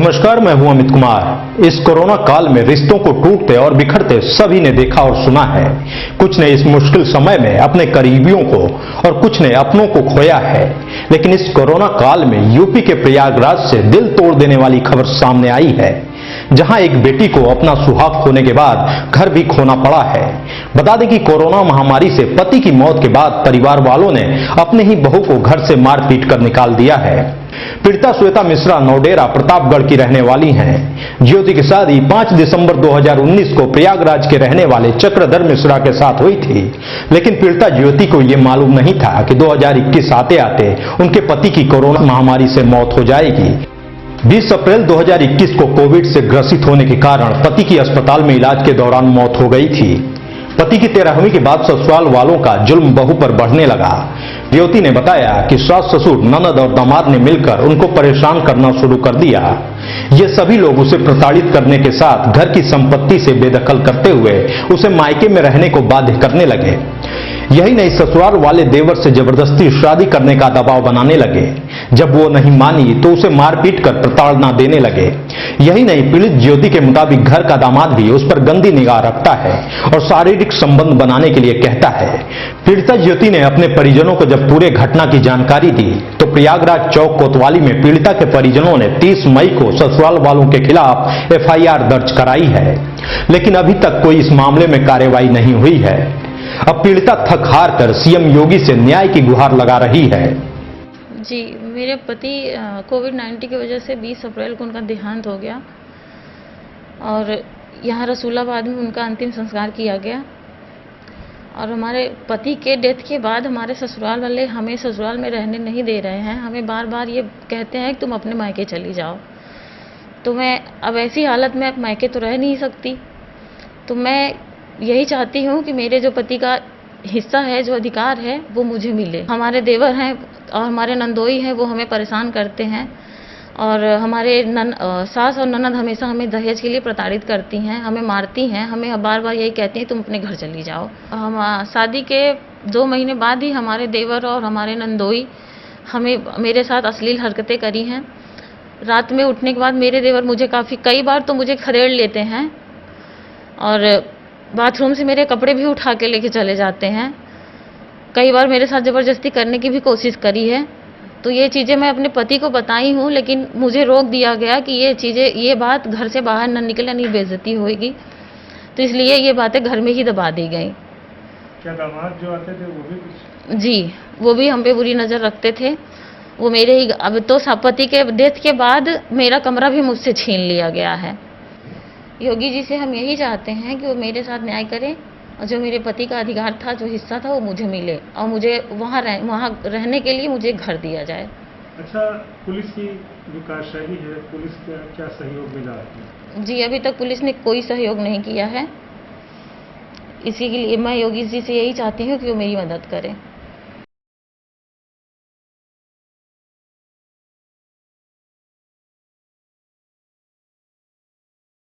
नमस्कार, मैं हूं अमित कुमार। इस कोरोना काल में रिश्तों को टूटते और बिखरते सभी ने देखा और सुना है। कुछ ने इस मुश्किल समय में अपने करीबियों को और कुछ ने अपनों को खोया है। लेकिन इस कोरोना काल में यूपी के प्रयागराज से दिल तोड़ देने वाली खबर सामने आई है, जहां एक बेटी को अपना सुहाग खोने के बाद घर भी खोना पड़ा है। बता दें कि कोरोना महामारी से पति की मौत के बाद परिवार वालों ने अपने ही बहू को घर से मार पीट कर निकाल दिया है। पीड़िता श्वेता मिश्रा नौडेरा प्रतापगढ़ की रहने वाली हैं। ज्योति की शादी 5 दिसंबर 2019 को प्रयागराज के रहने वाले चक्रधर मिश्रा के साथ हुई थी। लेकिन पीड़िता ज्योति को यह मालूम नहीं था कि 2021 आते आते उनके पति की कोरोना महामारी से मौत हो जाएगी। 20 अप्रैल 2021 को कोविड से ग्रसित होने के कारण पति की अस्पताल में इलाज के दौरान मौत हो गई थी। पति की 13वीं के बाद ससुराल वालों का जुल्म बहू पर बढ़ने लगा। ज्योति ने बताया कि सास, ससुर, ननद और दामाद ने मिलकर उनको परेशान करना शुरू कर दिया। ये सभी लोग उसे प्रताड़ित करने के साथ घर की संपत्ति से बेदखल करते हुए उसे मायके में रहने को बाध्य करने लगे। यही नहीं, ससुराल वाले देवर से जबरदस्ती शादी करने का दबाव बनाने लगे। जब वो नहीं मानी तो उसे मारपीट कर प्रताड़ना देने लगे। यही नहीं, पीड़ित ज्योति के मुताबिक घर का दामाद भी उस पर गंदी निगाह रखता है और शारीरिक संबंध बनाने के लिए कहता है। पीड़िता ज्योति ने अपने परिजनों को जब पूरे घटना की जानकारी दी तो प्रयागराज चौक कोतवाली में पीड़िता के परिजनों ने 30 मई को ससुराल वालों के खिलाफ FIR दर्ज कराई है। लेकिन अभी तक कोई इस मामले में कार्रवाई नहीं हुई है। अब पीड़िता थक हार कर सीएम योगी से न्याय की गुहार लगा रही है। जी, मेरे पति कोविड-19 की वजह से 20 अप्रैल को उनका देहांत हो गया और यहाँ रसूलाबाद में उनका अंतिम संस्कार किया गया। और हमारे पति के डेथ के बाद हमारे ससुराल वाले हमें ससुराल में रहने नहीं दे रहे हैं। हमें बार बार ये कहते हैं कि तुम अपने मायके चली जाओ। तो मैं अब ऐसी हालत में अब मायके तो रह नहीं सकती। तो मैं यही चाहती हूँ कि मेरे जो पति का हिस्सा है, जो अधिकार है, वो मुझे मिले। हमारे देवर हैं और हमारे नंदोई हैं, वो हमें परेशान करते हैं और हमारे सास और ननद हमेशा हमें दहेज के लिए प्रताड़ित करती हैं, हमें मारती हैं, हमें बार बार यही कहती हैं तुम अपने घर चली जाओ। हम शादी के 2 महीने बाद ही हमारे देवर और हमारे नंदोई हमें मेरे साथ अश्लील हरकतें करी हैं। रात में उठने के बाद मेरे देवर मुझे कई बार तो मुझे खदेड़ लेते हैं और बाथरूम से मेरे कपड़े भी उठा के लेके चले जाते हैं। कई बार मेरे साथ ज़बरदस्ती करने की भी कोशिश करी है। तो ये चीज़ें मैं अपने पति को बताई हूँ, लेकिन मुझे रोक दिया गया कि ये बात घर से बाहर न निकले, नहीं बेइज्जती होगी। तो इसलिए ये बातें घर में ही दबा दी गई। क्या दामाद जो आते थे वो भी कुछ? जी, वो भी हम पे बुरी नज़र रखते थे। वो मेरे ही अब तो पति के डेथ के बाद मेरा कमरा भी मुझसे छीन लिया गया है। योगी जी से हम यही चाहते हैं कि वो मेरे साथ न्याय करें और जो मेरे पति का अधिकार था, जो हिस्सा था, वो मुझे मिले और मुझे वहाँ रहने के लिए मुझे घर दिया जाए। अच्छा, पुलिस की जो कार्यशैली है, पुलिस का क्या सहयोग मिला है? जी, अभी तक पुलिस ने कोई सहयोग नहीं किया है। इसी के लिए मैं योगी जी से यही चाहती हूँ कि वो मेरी मदद करें।